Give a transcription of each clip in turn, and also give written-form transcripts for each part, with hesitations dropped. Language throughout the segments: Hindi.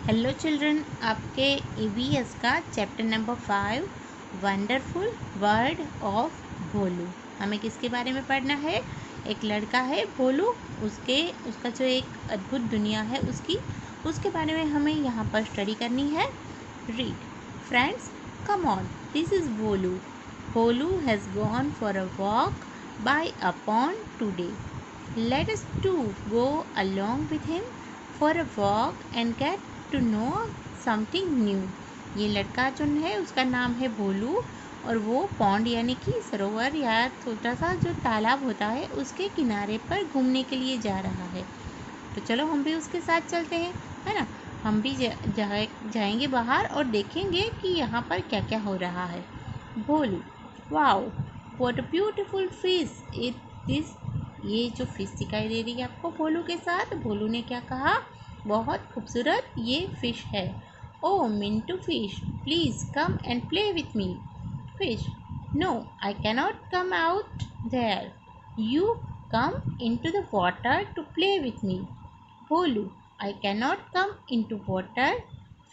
हेलो चिल्ड्रन, आपके EVS का chapter number 5 wonderful world of Bholu. हमें किसके बारे में पढ़ना है? एक लड़का है भोलू, उसका जो एक अद्भुत दुनिया है उसके बारे में हमें यहाँ पर स्टडी करनी है। Read friends, come on, this is Bholu. Bholu has gone for a walk bye a pond today. Let us too go along with him for a walk and get to know something new। ये लड़का जो है उसका नाम है भोलू और वो पॉन्ड यानी कि सरोवर या छोटा सा जो तालाब होता है उसके किनारे पर घूमने के लिए जा रहा है। तो चलो हम भी उसके साथ चलते हैं, है ना। हम भी जाएंगे बाहर और देखेंगे कि यहाँ पर क्या क्या हो रहा है। Bholu, wow what a beautiful fish it this. ये जो फिश दिखाई दे रही है आपको भोलू के साथ, भोलू ने क्या कहा? बहुत खूबसूरत ये फिश है। Oh Mintu fish, please come and play with me. Fish, no I cannot come out there, you come into the water to play with me। Bolu, I cannot come into water।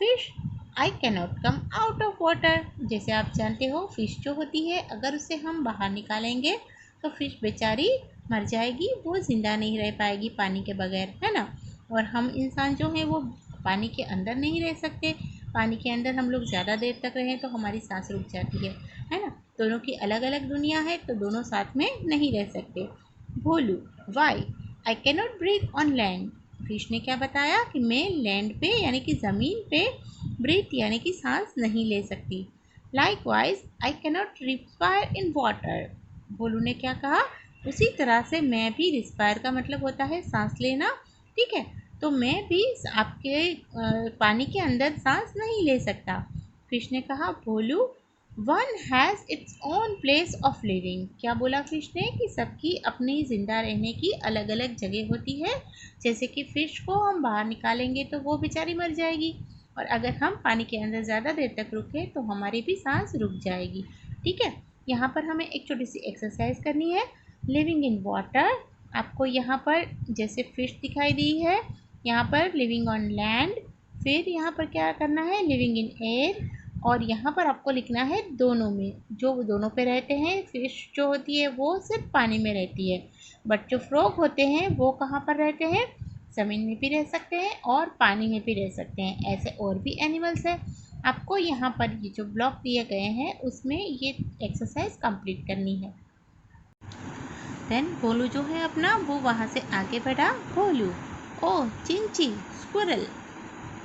Fish, I cannot come out of water। जैसे आप जानते हो फिश जो होती है अगर उसे हम बाहर निकालेंगे तो फिश बेचारी मर जाएगी, वो ज़िंदा नहीं रह पाएगी पानी के बगैर, है ना। और हम इंसान जो हैं वो पानी के अंदर नहीं रह सकते। पानी के अंदर हम लोग ज़्यादा देर तक रहें तो हमारी सांस रुक जाती है ना। दोनों की अलग अलग दुनिया है तो दोनों साथ में नहीं रह सकते। Bholu, why I cannot breathe on land. Fish ने क्या बताया कि मैं लैंड पे यानी कि ज़मीन पे ब्रीथ यानी कि सांस नहीं ले सकती। Likewise I cannot respire in water. Bholu ने क्या कहा? उसी तरह से मैं भी, रिस्पायर का मतलब होता है सांस लेना, ठीक है। तो मैं भी आपके पानी के अंदर सांस नहीं ले सकता। फिश ने कहा, Bholu one has its own place of living. क्या बोला फिश ने? कि सबकी अपनी ज़िंदा रहने की अलग अलग जगह होती है। जैसे कि फ़िश को हम बाहर निकालेंगे तो वो बेचारी मर जाएगी, और अगर हम पानी के अंदर ज़्यादा देर तक रुके तो हमारी भी सांस रुक जाएगी, ठीक है। यहाँ पर हमें एक छोटी सी एक्सरसाइज करनी है। लिविंग इन वाटर, आपको यहाँ पर जैसे फ़िश दिखाई दी है, यहाँ पर लिविंग ऑन लैंड, फिर यहाँ पर क्या करना है? Living in air. और यहाँ पर आपको लिखना है दोनों में, जो दोनों पे रहते हैं। फिश जो होती है वो सिर्फ पानी में रहती है, बट जो फ्रॉग होते हैं वो कहाँ पर रहते हैं? ज़मीन में भी रह सकते हैं और पानी में भी रह सकते हैं। ऐसे और भी एनिमल्स हैं। आपको यहाँ पर ये जो ब्लॉक दिए गए हैं उसमें ये एक्सरसाइज कंप्लीट करनी है। देन भोलू जो है अपना वो वहाँ से आगे बढ़ा। Bholu, oh Chinchi squirrel,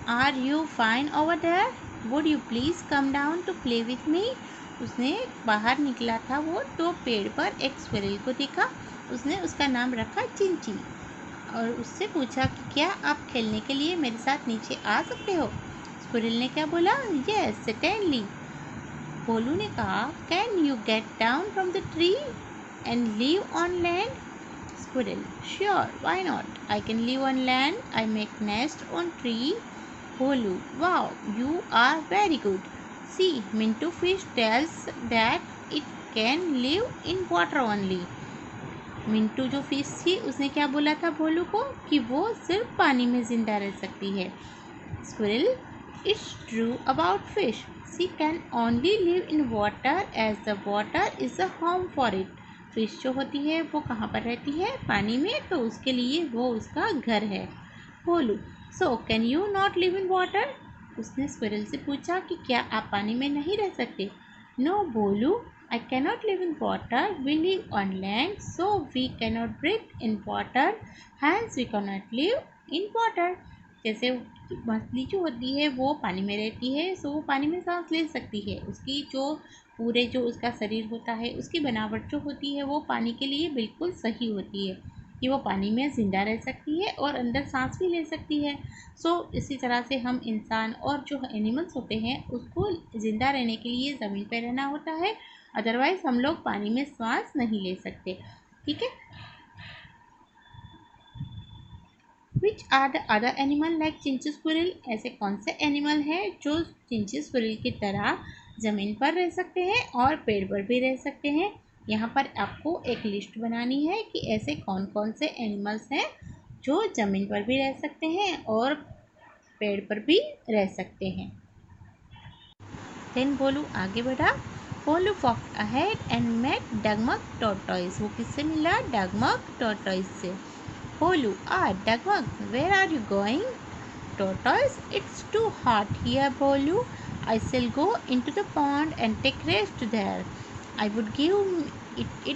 are you fine over there, would you please come down to play with me. उसने बाहर निकला था वो तो पेड़ पर एक स्क्विरल को देखा। उसने उसका नाम रखा चिंची और उससे पूछा कि क्या आप खेलने के लिए मेरे साथ नीचे आ सकते हो। स्क्विरल ने क्या बोला? Yes certainly. भोलू ने कहा, can you get down from the tree and live on land. Squirrel, sure, why not? I can live on land. I make nest on tree। Bolu, wow, you are very good। See, Mintu fish tells that it can live in water only। Mintu जो फिश थी उसने क्या बोला था भोलू को? कि वो सिर्फ पानी में ज़िंदा रह सकती है। Squirrel, it's true about fish। She can only live in water as the water is a home for it। Fish जो होती है वो कहाँ पर रहती है? पानी में, तो उसके लिए वो उसका घर है। बोलू, so can you not live in water. उसने स्क्विरल से पूछा कि क्या आप पानी में नहीं रह सकते। नो बोलू, I cannot live in water, we live on land, so we cannot breathe in water, hence we cannot live in water. जैसे मछली जो होती है वो पानी में रहती है, सो वो पानी में सांस ले सकती है। उसकी जो पूरे जो उसका शरीर होता है उसकी बनावट जो होती है वो पानी के लिए बिल्कुल सही होती है कि वो पानी में ज़िंदा रह सकती है और अंदर सांस भी ले सकती है। सो इसी तरह से हम इंसान और जो एनिमल्स होते हैं उसको ज़िंदा रहने के लिए ज़मीन पर रहना होता है, अदरवाइज़ हम लोग पानी में सांस नहीं ले सकते, ठीक है। Which are the other animal like Chinchi squirrel. ऐसे कौन से एनिमल हैं जो चिंची स्क्विरल की तरह ज़मीन पर रह सकते हैं और पेड़ पर भी रह सकते हैं। यहाँ पर आपको एक लिस्ट बनानी है कि ऐसे कौन कौन से एनिमल्स हैं जो ज़मीन पर भी रह सकते हैं और पेड़ पर भी रह सकते हैं। देन भोलू आगे बढ़ा। Bholu walked ahead and met Dagmag tortoise. वो किससे मिला? डगमग टॉर्टोइस से। Bholu Dagmag, where are you going? Tortoise, it's too hot here, Bolu. I shall go into the pond and take rest there. It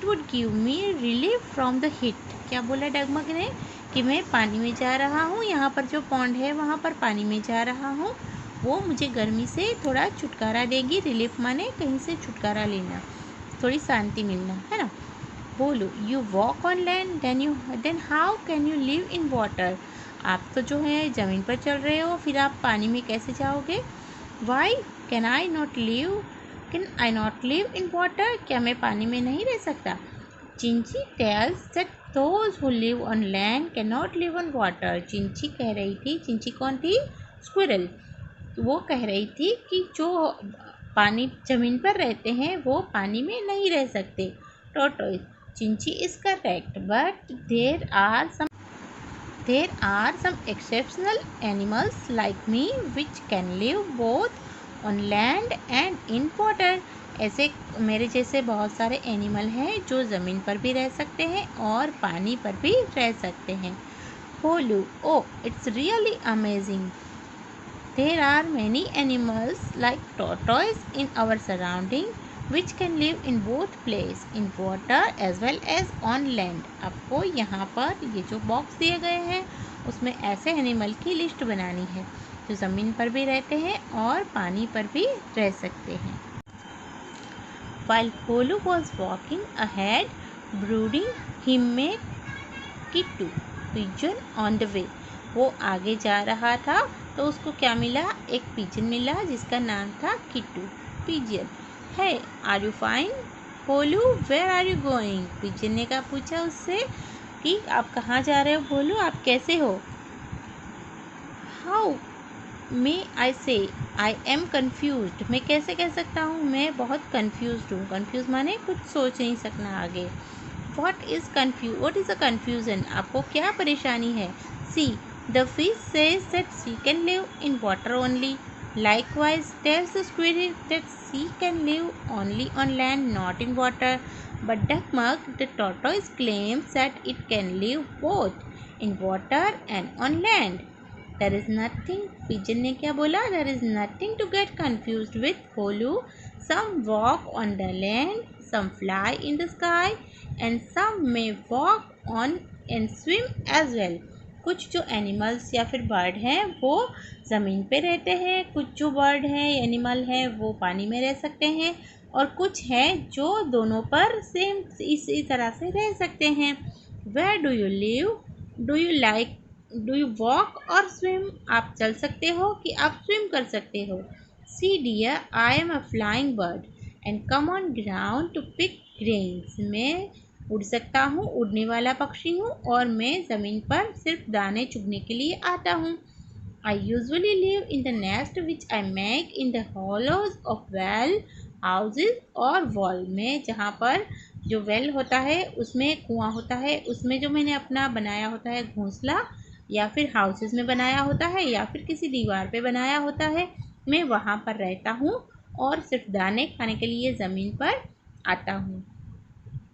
would give me relief from the heat. क्या बोला डगमग ने कि मैं पानी में जा रहा हूँ, यहाँ पर जो पॉन्ड है वहाँ पर पानी में जा रहा हूँ, वो मुझे गर्मी से थोड़ा छुटकारा देगी। रिलीफ माने कहीं से छुटकारा लेना, थोड़ी शांति मिलना, है ना। बोलो, you walk on land then how can you live in water? आप तो जो है ज़मीन पर चल रहे हो, फिर आप पानी में कैसे जाओगे? Why can I not live in water? क्या मैं पानी में नहीं रह सकता? चिंची tells that those who live on land can not live on water. चिंची कह रही थी, चिंची कौन थी? स्क्विरल। वो कह रही थी कि जो पानी ज़मीन पर रहते हैं वो पानी में नहीं रह सकते। Tortoise, Chinchi is correct, but there are some exceptional animals like me which can live both on land and in water. ऐसे मेरे जैसे बहुत सारे एनिमल हैं जो ज़मीन पर भी रह सकते हैं और पानी पर भी रह सकते हैं। बोलू, oh it's really amazing, there are many animals like tortoise in our surrounding which can live in both place in water as well as on land. आपको यहाँ पर ये जो बॉक्स दिए गए हैं उसमें ऐसे एनिमल की लिस्ट बनानी है जो ज़मीन पर भी रहते हैं और पानी पर भी रह सकते हैं। While Polu was walking ahead, brooding, he met Kittu pigeon on the way. वो आगे जा रहा था तो उसको क्या मिला? एक पिजन मिला जिसका नाम था किट्टू पिजन। है, आर यू फाइन? बोलू, where are you going? Pigeon ने क्या पूछा उससे कि आप कहाँ जा रहे हो? बोलू, आप कैसे हो? हाउ मे आई से आई एम कन्फ्यूज। मैं कैसे कह सकता हूँ मैं बहुत कन्फ्यूज हूँ। कन्फ्यूज माने कुछ सोच नहीं सकना आगे। What is a confusion? आपको क्या परेशानी है? See the fish says that she can live in water only, likewise tells the squirrel that she can live only on land, not in water. But Duckmug the tortoise claims that it can live both in water and on land. There is nothing, pigeon ने क्या बोला? There is nothing to get confused with, Bolu. Some walk on the land, some fly in the sky, and some may walk on and swim as well. कुछ जो एनिमल्स या फिर बर्ड हैं वो ज़मीन पे रहते हैं, कुछ जो बर्ड हैं एनिमल हैं वो पानी में रह सकते हैं, और कुछ हैं जो दोनों पर सेम इसी तरह से रह सकते हैं। Where do you live? Do you walk और स्विम? आप चल सकते हो कि आप स्विम कर सकते हो? See dear, I am a flying bird and come on ground to pick grains. मैं उड़ सकता हूँ, उड़ने वाला पक्षी हूँ, और मैं ज़मीन पर सिर्फ दाने चुगने के लिए आता हूँ। I usually live in the nest which I make in the hollows of well, houses और wall। में जहाँ पर जो वेल होता है उसमें कुआं होता है, उसमें जो मैंने अपना बनाया होता है घोंसला, या फिर हाउसेस में बनाया होता है, या फिर किसी दीवार पे बनाया होता है, मैं वहाँ पर रहता हूँ और सिर्फ दाने खाने के लिए ज़मीन पर आता हूँ।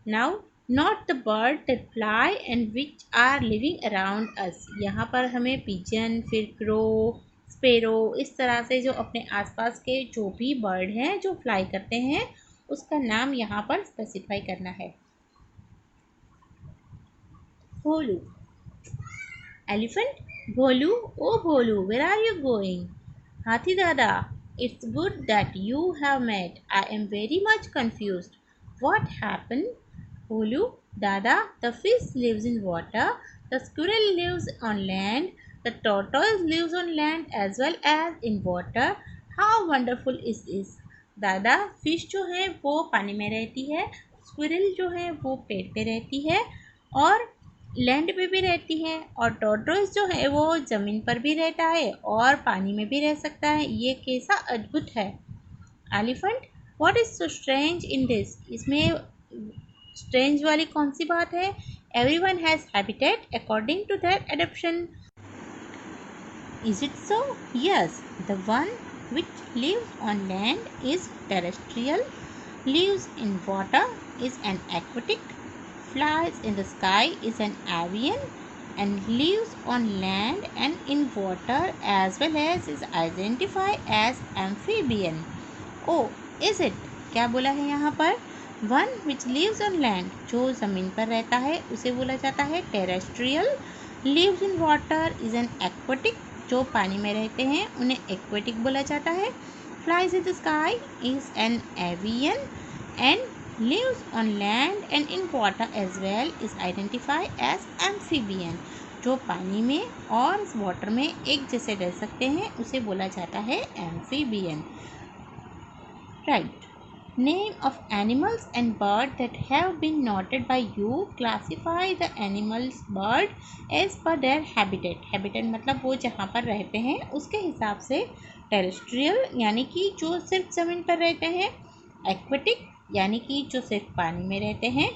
Now not the bird that fly and which are living around us. यहाँ पर हमें पिजन, फिर क्रो, स्पेरो, इस तरह से जो अपने आसपास के जो भी बर्ड हैं जो फ्लाई करते हैं उसका नाम यहाँ पर स्पेसिफाई करना है। Bholu, elephant. Bholu, oh Bholu, where are you going? Hathi Dada, it's good that you have met, I am very much confused, what happen? Bolu, Dada, the fish lives in water, the squirrel lives on land, the tortoise lives on land as well as in water. How wonderful is this? दादा, फिश जो है वो पानी में रहती है, स्क्विरल जो है वो पेड़ पे रहती है और लैंड पे भी रहती है, और टॉर्टोइस जो है वो ज़मीन पर भी रहता है और पानी में भी रह सकता है। ये कैसा अद्भुत है। Elephant, what is so strange in this? इसमें स्ट्रेंज वाली कौन सी बात है? Everyone has habitat according to that adaptation. Is it so? Yes, the one which lives on land is terrestrial, lives in water is an aquatic, flies in the sky is an avian, and lives on land and in water as well as is identified as amphibian. Oh, is it? क्या बोला है यहाँ पर? One which lives on land, जो ज़मीन पर रहता है उसे बोला जाता है terrestrial. Lives in water is an aquatic, जो पानी में रहते हैं उन्हें एक्वेटिक बोला जाता है। Flies in the sky is an avian and lives on land and in water as well is identified as amphibian, जो पानी में और वाटर में एक जैसे रह सकते हैं उसे बोला जाता है amphibian. Right. Name of animals and birds that have been noted by you. Classify the animals bird as per their habitat. Habitat मतलब वो जहाँ पर रहते हैं उसके हिसाब से। टेरेस्ट्रियल यानी कि जो सिर्फ ज़मीन पर रहते हैं। एक्वेटिक यानी कि जो सिर्फ पानी में रहते हैं।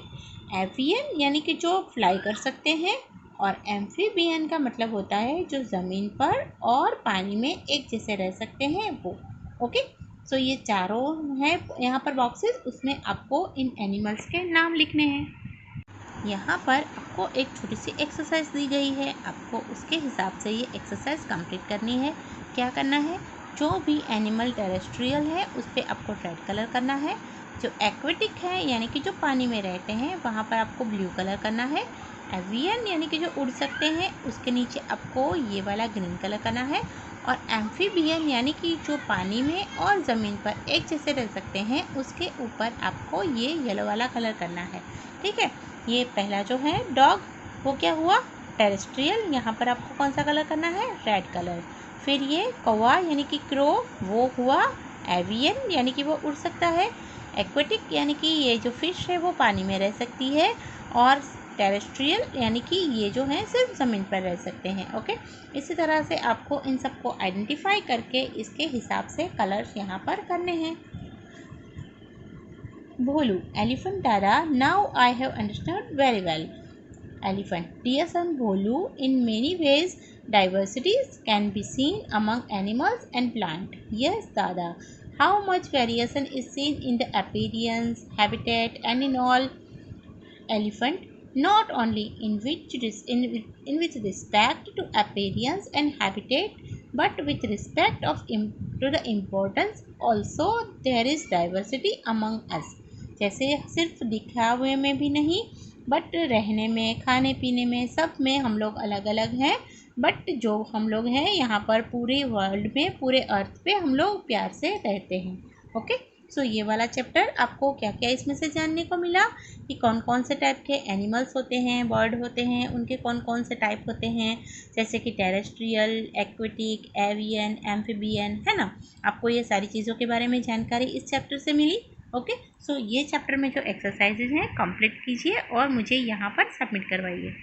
एवियन यानी कि जो फ्लाई कर सकते हैं। और एम्फीबियन का मतलब होता है जो ज़मीन पर और पानी में एक जैसे रह सकते हैं वो। ओके, सो ये चारों हैं यहाँ पर बॉक्सेस, उसमें आपको इन एनिमल्स के नाम लिखने हैं। यहाँ पर आपको एक छोटी सी एक्सरसाइज दी गई है, आपको उसके हिसाब से ये एक्सरसाइज कंप्लीट करनी है। क्या करना है? जो भी एनिमल टेरेस्ट्रियल है उस पर आपको रेड कलर करना है। जो एक्वेटिक है यानी कि जो पानी में रहते हैं वहाँ पर आपको ब्लू कलर करना है। एवियन यानी कि जो उड़ सकते हैं उसके नीचे आपको ये वाला ग्रीन कलर करना है। और एम्फीबियन यानी कि जो पानी में और ज़मीन पर एक जैसे रह सकते हैं उसके ऊपर आपको ये येलो वाला कलर करना है। ठीक है, ये पहला जो है डॉग वो क्या हुआ? टेरेस्ट्रियल, यहाँ पर आपको कौन सा कलर करना है? Red colour. फिर ये कौवा यानी कि क्रो वो हुआ एवियन यानी कि वो उड़ सकता है। एक्वेटिक यानी कि ये जो फिश है वो पानी में रह सकती है। और टेरेस्ट्रियल यानी कि ये जो हैं सिर्फ ज़मीन पर रह सकते हैं। ओके, इसी तरह से आपको इन सबको आइडेंटिफाई करके इसके हिसाब से कलर्स यहाँ पर करने हैं। भोलू एलिफेंट दादा, now I have understood very well. Elephant. Dear son Bholu, in many ways diversities can be seen among animals and plants. Yes, Dada. How much variation is seen in the appearance, habitat, and in all? Elephant. Not only in which respect to appearance and habitat, but with respect to the importance also there is diversity among us. जैसे सिर्फ दिखावे में भी नहीं, बट रहने में, खाने पीने में, सब में हम लोग अलग अलग हैं। बट जो हम लोग हैं यहाँ पर पूरे वर्ल्ड में, पूरे अर्थ पे हम लोग प्यार से रहते हैं। ओके, सो ये वाला चैप्टर आपको क्या क्या इसमें से जानने को मिला कि कौन कौन से टाइप के एनिमल्स होते हैं, बर्ड होते हैं, उनके कौन कौन से टाइप होते हैं, जैसे कि टेरेस्ट्रियल, एक्वेटिक, एवियन, एम्फीबियन, है ना। आपको ये सारी चीज़ों के बारे में जानकारी इस चैप्टर से मिली। ओके, सो ये चैप्टर में जो एक्सरसाइजेज हैं कंप्लीट कीजिए और मुझे यहाँ पर सबमिट करवाइए।